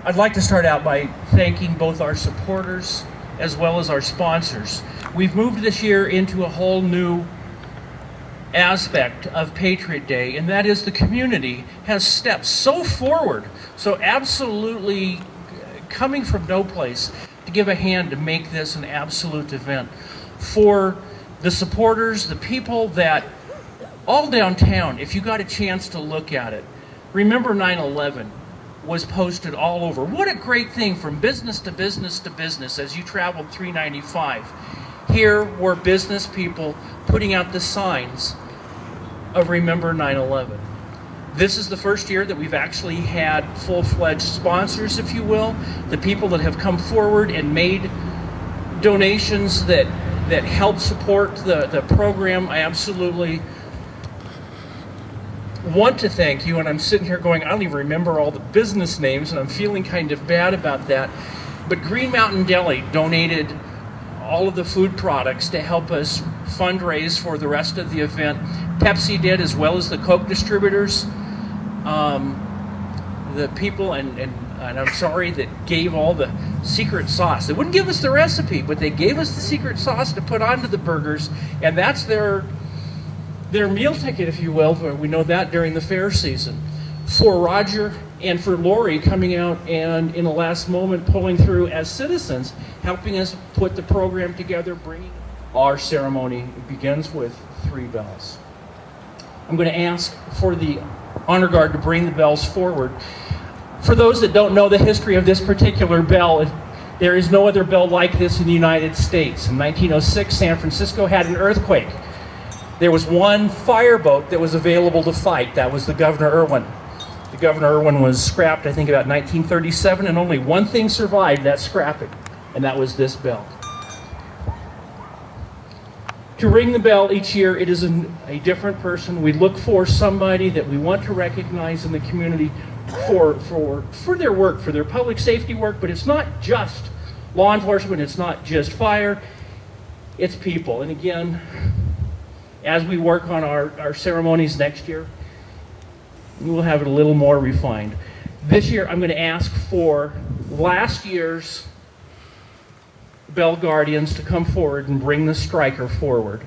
I'd like to start out by thanking both our supporters as well as our sponsors. We've moved this year into a whole new aspect of Patriot Day, and that is the community has stepped so forward, so absolutely coming from no place to give a hand to make this an absolute event. For the supporters, the people that all downtown, if you got a chance to look at it, remember 9/11 was posted all over. What a great thing, from business to business to business as you traveled 395. Here were business people putting out the signs of Remember 9/11. This is the first year that we've actually had full-fledged sponsors, if you will, the people that have come forward and made donations that help support the program. I absolutely want to thank you, and I'm sitting here going, I don't even remember all the business names, and I'm feeling kind of bad about that. But Green Mountain Deli donated all of the food products to help us fundraise for the rest of the event. Pepsi did, as well as the Coke distributors. The people, and I'm sorry, that gave all the secret sauce. They wouldn't give us the recipe, but they gave us the secret sauce to put onto the burgers, and that's their meal ticket, if you will. We know that during the fair season. For Roger and for Lori coming out and in the last moment pulling through as citizens, helping us put the program together, bringing our ceremony begins with 3 bells. I'm going to ask for the honor guard to bring the bells forward. For those that don't know the history of this particular bell, there is no other bell like this in the United States. In 1906, San Francisco had an earthquake. There was one fireboat that was available to fight. That was the Governor Irwin. The Governor Irwin was scrapped, I think, about 1937, and only one thing survived that scrapping, and that was this bell. To ring the bell each year, it is a different person. We look for somebody that we want to recognize in the community for their work, for their public safety work, but it's not just law enforcement, it's not just fire, it's people. And again, as we work on our ceremonies next year, we'll have it a little more refined. This year, I'm going to ask for last year's bell guardians to come forward and bring the striker forward.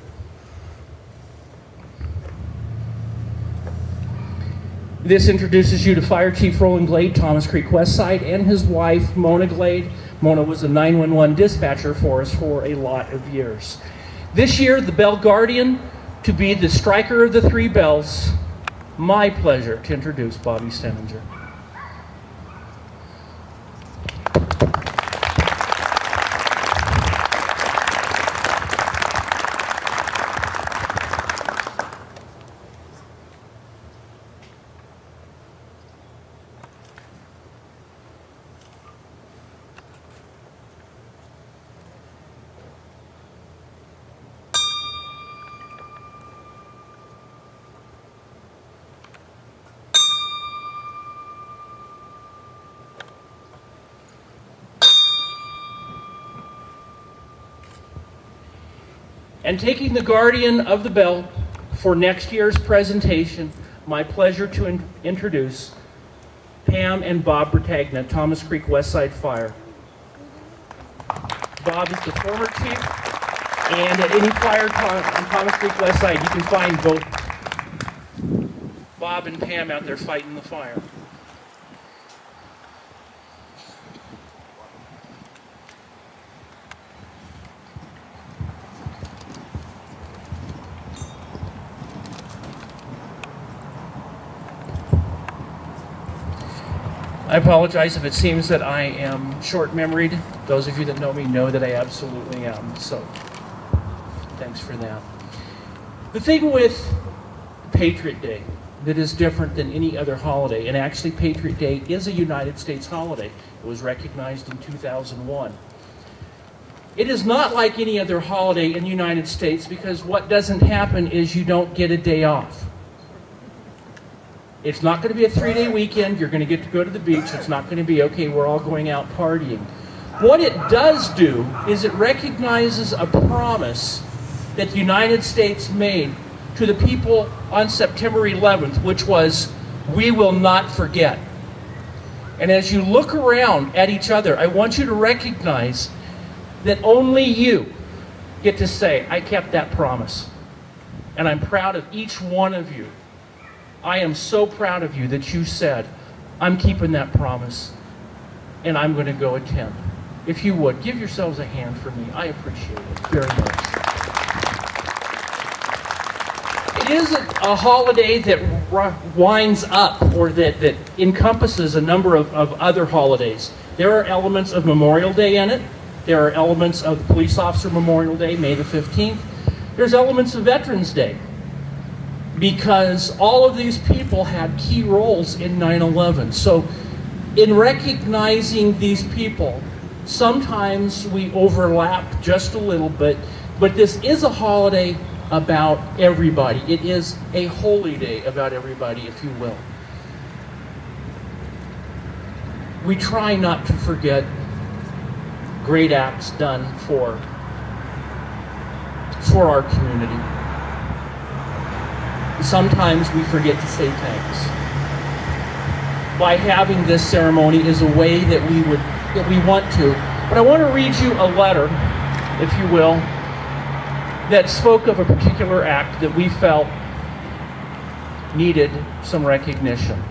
This introduces you to Fire Chief Roland Glade, Thomas Creek West Side, and his wife, Mona Glade. Mona was a 911 dispatcher for us for a lot of years. This year, the bell guardian to be the striker of the 3 bells, my pleasure to introduce Bobby Steninger. And taking the guardian of the bell for next year's presentation, my pleasure to introduce Pam and Bob Bertagna, Thomas Creek Westside Fire. Bob is the former chief, and at any fire on Thomas Creek Westside, you can find both Bob and Pam out there fighting the fire. I apologize if it seems that I am short-memoried. Those of you that know me know that I absolutely am, so thanks for that. The thing with Patriot Day that is different than any other holiday, and actually Patriot Day is a United States holiday. It was recognized in 2001. It is not like any other holiday in the United States because what doesn't happen is you don't get a day off. It's not going to be a 3-day weekend. You're going to get to go to the beach. It's not going to be, okay, we're all going out partying. What it does do is it recognizes a promise that the United States made to the people on September 11th, which was, we will not forget. And as you look around at each other, I want you to recognize that only you get to say, I kept that promise. And I'm proud of each one of you. I am so proud of you that you said, I'm keeping that promise, and I'm going to go attend. If you would, give yourselves a hand for me. I appreciate it very much. It is a holiday that winds up, or that encompasses a number of other holidays. There are elements of Memorial Day in it. There are elements of the Police Officer Memorial Day, May the 15th. There's elements of Veterans Day, because all of these people had key roles in 9/11. So in recognizing these people, sometimes we overlap just a little bit, but this is a holiday about everybody. It is a holy day about everybody, if you will. We try not to forget great acts done for our community. Sometimes we forget to say thanks. By having this ceremony is a way that we want to. But I want to read you a letter, if you will, that spoke of a particular act that we felt needed some recognition.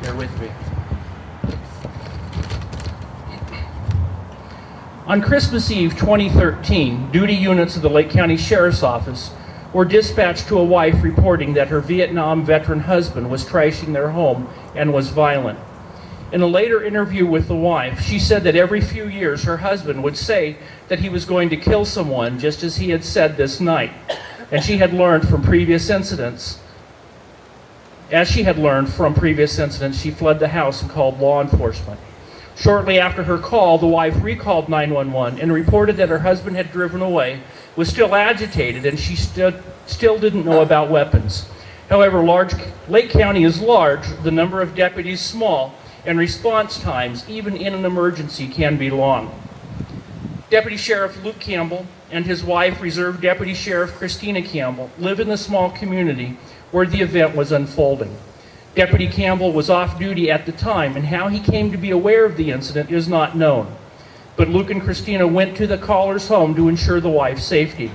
Bear with me. On Christmas Eve 2013, duty units of the Lake County Sheriff's Office were dispatched to a wife reporting that her Vietnam veteran husband was trashing their home and was violent. In a later interview with the wife, she said that every few years her husband would say that he was going to kill someone, just as he had said this night. And she had learned from previous incidents. As she had learned from previous incidents, she fled the house and called law enforcement. Shortly after her call, the wife recalled 911 and reported that her husband had driven away, was still agitated, and she still didn't know about weapons. However, Lake County is large, the number of deputies small, and response times, even in an emergency, can be long. Deputy Sheriff Luke Campbell and his wife, Reserve Deputy Sheriff Christina Campbell, live in the small community where the event was unfolding. Deputy Campbell was off duty at the time, and how he came to be aware of the incident is not known. But Luke and Christina went to the caller's home to ensure the wife's safety.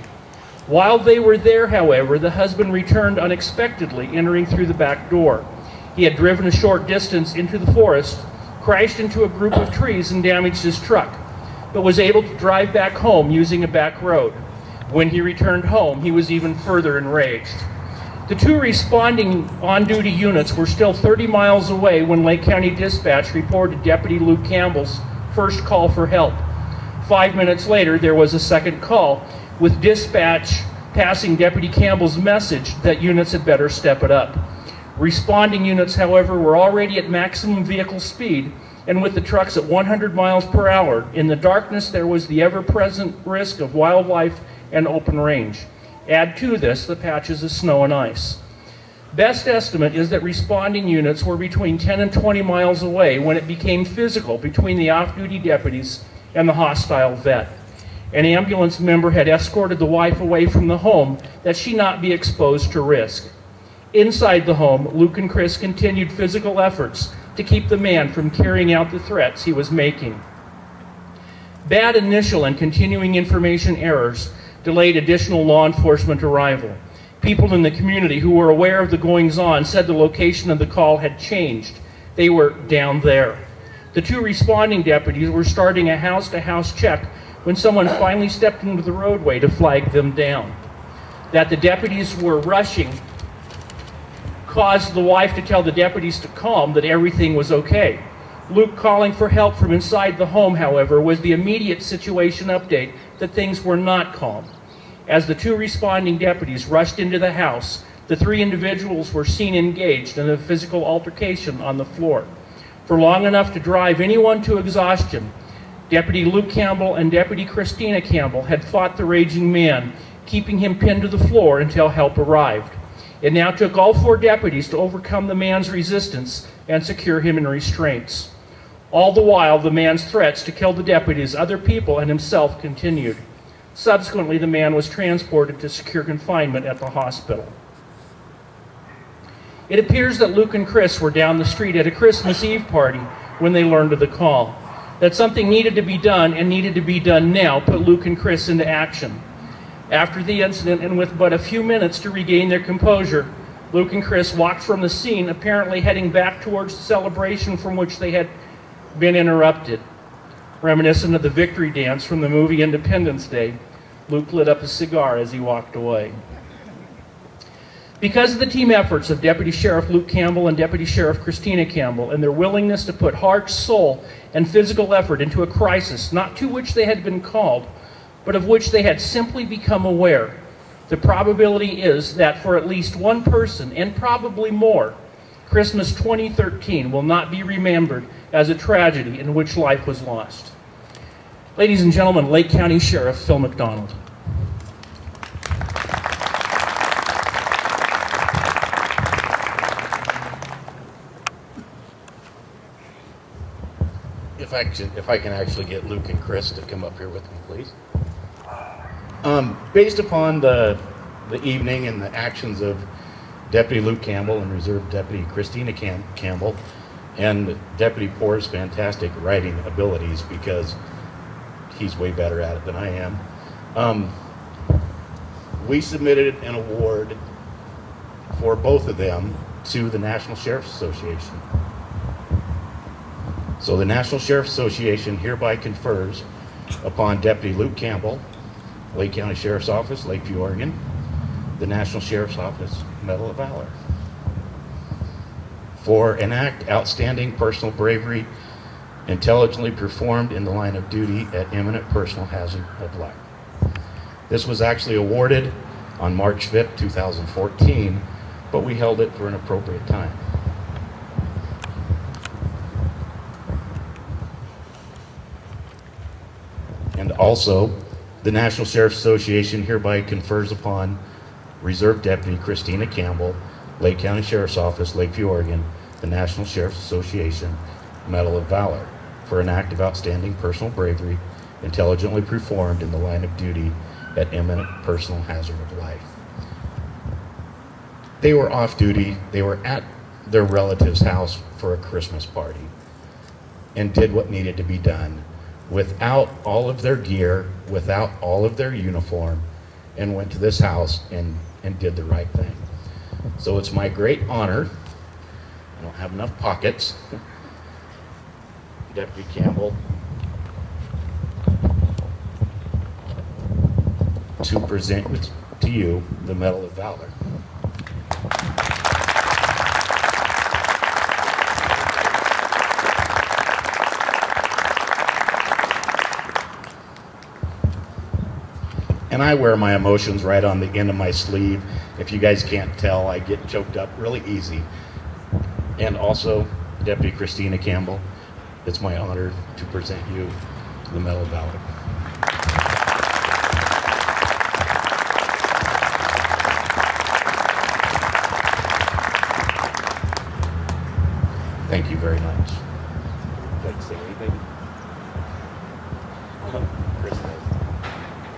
While they were there, however, the husband returned unexpectedly, entering through the back door. He had driven a short distance into the forest, crashed into a group of trees, and damaged his truck, but was able to drive back home using a back road. When he returned home, he was even further enraged. The two responding on-duty units were still 30 miles away when Lake County Dispatch reported Deputy Luke Campbell's first call for help. 5 minutes later, there was a second call, with dispatch passing Deputy Campbell's message that units had better step it up. Responding units, however, were already at maximum vehicle speed, and with the trucks at 100 miles per hour. In the darkness, there was the ever-present risk of wildlife and open range. Add to this the patches of snow and ice. Best estimate is that responding units were between 10 and 20 miles away when it became physical between the off-duty deputies and the hostile vet. An ambulance member had escorted the wife away from the home that she not be exposed to risk. Inside the home, Luke and Chris continued physical efforts to keep the man from carrying out the threats he was making. Bad initial and continuing information errors delayed additional law enforcement arrival. People in the community who were aware of the goings-on said the location of the call had changed. They were down there. The two responding deputies were starting a house-to-house check when someone finally stepped into the roadway to flag them down. That the deputies were rushing caused the wife to tell the deputies to calm, that everything was okay. Luke calling for help from inside the home, however, was the immediate situation update that things were not calm. As the two responding deputies rushed into the house, the three individuals were seen engaged in a physical altercation on the floor. For long enough to drive anyone to exhaustion, Deputy Luke Campbell and Deputy Christina Campbell had fought the raging man, keeping him pinned to the floor until help arrived. It now took all four deputies to overcome the man's resistance and secure him in restraints. All the while, the man's threats to kill the deputies, other people, and himself continued. Subsequently, the man was transported to secure confinement at the hospital. It appears that Luke and Chris were down the street at a Christmas Eve party when they learned of the call. That something needed to be done and needed to be done now put Luke and Chris into action. After the incident, and with but a few minutes to regain their composure, Luke and Chris walked from the scene, apparently heading back towards the celebration from which they had been interrupted. Reminiscent of the victory dance from the movie Independence Day, Luke lit up a cigar as he walked away. Because of the team efforts of Deputy Sheriff Luke Campbell and Deputy Sheriff Christina Campbell and their willingness to put heart, soul, and physical effort into a crisis not to which they had been called, but of which they had simply become aware, the probability is that for at least one person, and probably more, Christmas 2013 will not be remembered as a tragedy in which life was lost. Ladies and gentlemen, Lake County Sheriff Phil McDonald. If I can actually get Luke and Chris to come up here with me, please. Based upon the evening and the actions of Deputy Luke Campbell and Reserve Deputy Christina Campbell and Deputy Poor's fantastic writing abilities, because he's way better at it than I am, we submitted an award for both of them to the National Sheriff's Association. So the National Sheriff's Association hereby confers upon Deputy Luke Campbell, Lake County Sheriff's Office, Lakeview, Oregon, the National Sheriff's Office Medal of Valor for an act outstanding personal bravery, intelligently performed in the line of duty at imminent personal hazard of life. This was actually awarded on March 5th, 2014, but we held it for an appropriate time. And also, the National Sheriff's Association hereby confers upon Reserve Deputy Christina Campbell, Lake County Sheriff's Office, Lakeview, Oregon, the National Sheriff's Association Medal of Valor for an act of outstanding personal bravery, intelligently performed in the line of duty at imminent personal hazard of life. They were off duty. They were at their relative's house for a Christmas party and did what needed to be done without all of their gear, without all of their uniform, and went to this house and did the right thing. So it's my great honor, I don't have enough pockets, Deputy Campbell, to present to you the Medal of Valor. And I wear my emotions right on the end of my sleeve. If you guys can't tell, I get choked up really easy. And also, Deputy Christina Campbell, it's my honor to present you the Medal of Valor. Thank you very much. Would you like to say anything? Chris does.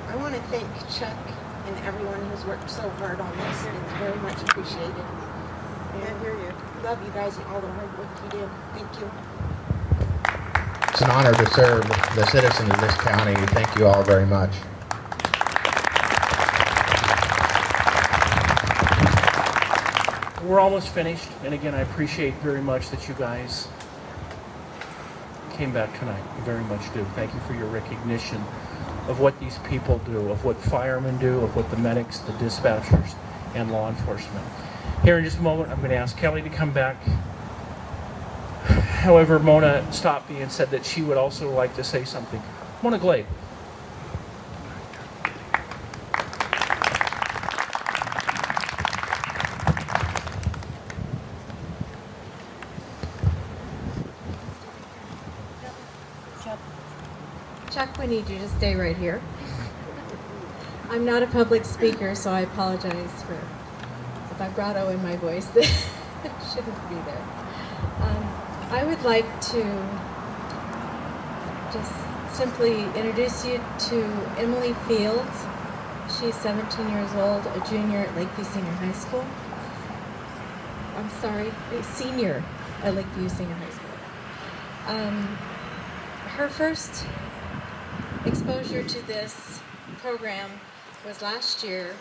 I want to thank Chuck and everyone who's worked so hard on this. It's very much appreciated. And I hear you. Love you guys and all the hard work you do. Thank you. It's an honor to serve the citizens of this county. Thank you all very much. We're almost finished, and again, I appreciate very much that you guys came back tonight. I very much do. Thank you for your recognition of what these people do, of what firemen do, of what the medics, the dispatchers, and law enforcement. Here in just a moment, I'm going to ask Kelly to come back. However, Mona stopped me and said that she would also like to say something. Mona Glade. Chuck, we need you to stay right here. I'm not a public speaker, so I apologize for the vibrato in my voice that shouldn't be there. I would like to just simply introduce you to Emily Fields. She's 17 years old, a junior at Lakeview Senior High School. I'm sorry, a senior at Lakeview Senior High School. Her first exposure to this program was last year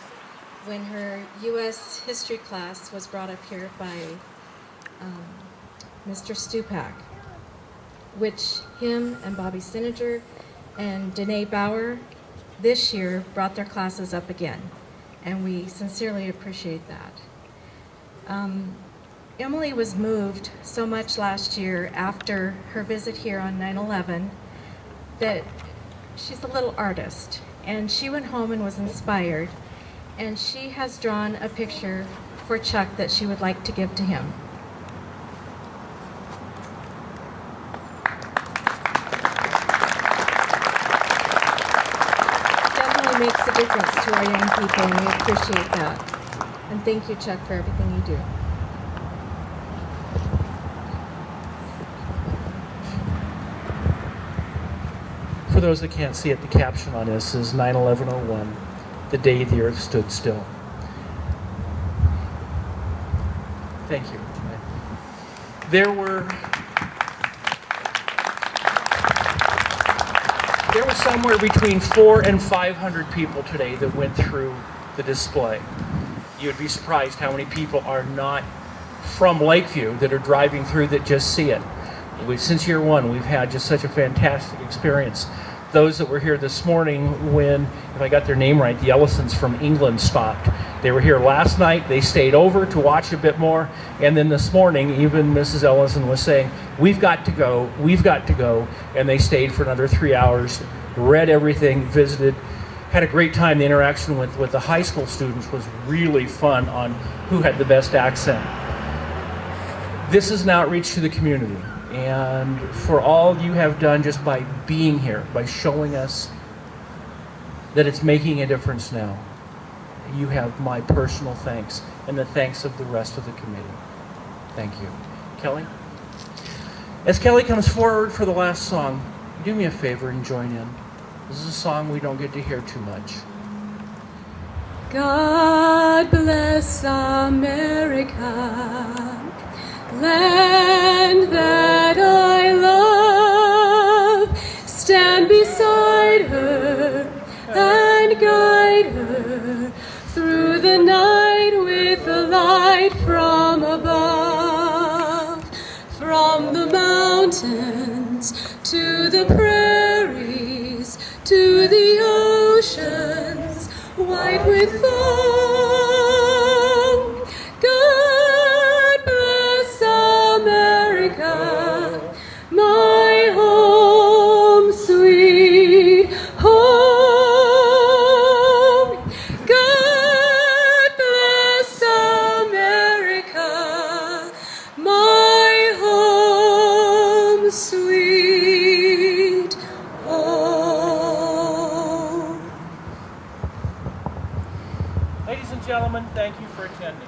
when her U.S. history class was brought up here by Mr. Stupak, which him and Bobby Sininger and Danae Bauer this year brought their classes up again, and we sincerely appreciate that. Emily was moved so much last year after her visit here on 9/11 that she's a little artist, and she went home and was inspired, and she has drawn a picture for Chuck that she would like to give to him. Definitely makes a difference to our young people, and we appreciate that. And thank you, Chuck, for everything you do. For those that can't see it, the caption on this is 9/11/01, the day the earth stood still. Thank you. There were somewhere between 400 and 500 people today that went through the display. You'd be surprised how many people are not from Lakeview that are driving through that just see it. Since year one, we've had just such a fantastic experience. Those that were here this morning when, if I got their name right, the Ellisons from England stopped. They were here last night, they stayed over to watch a bit more, and then this morning, even Mrs. Ellison was saying, we've got to go, and they stayed for another 3 hours, read everything, visited, had a great time. The interaction with the high school students was really fun on who had the best accent. This is an outreach to the community. And for all you have done just by being here, by showing us that it's making a difference now, you have my personal thanks and the thanks of the rest of the committee. Thank you. Kelly? As Kelly comes forward for the last song, do me a favor and join in. This is a song we don't get to hear too much. God bless America, land that I love. Stand beside her and guide her through the night with the light from above. From the mountains to the prairies to the oceans white with foam. God bless America, my home, sweet home. God bless America, my home, sweet home. Ladies and gentlemen, thank you for attending.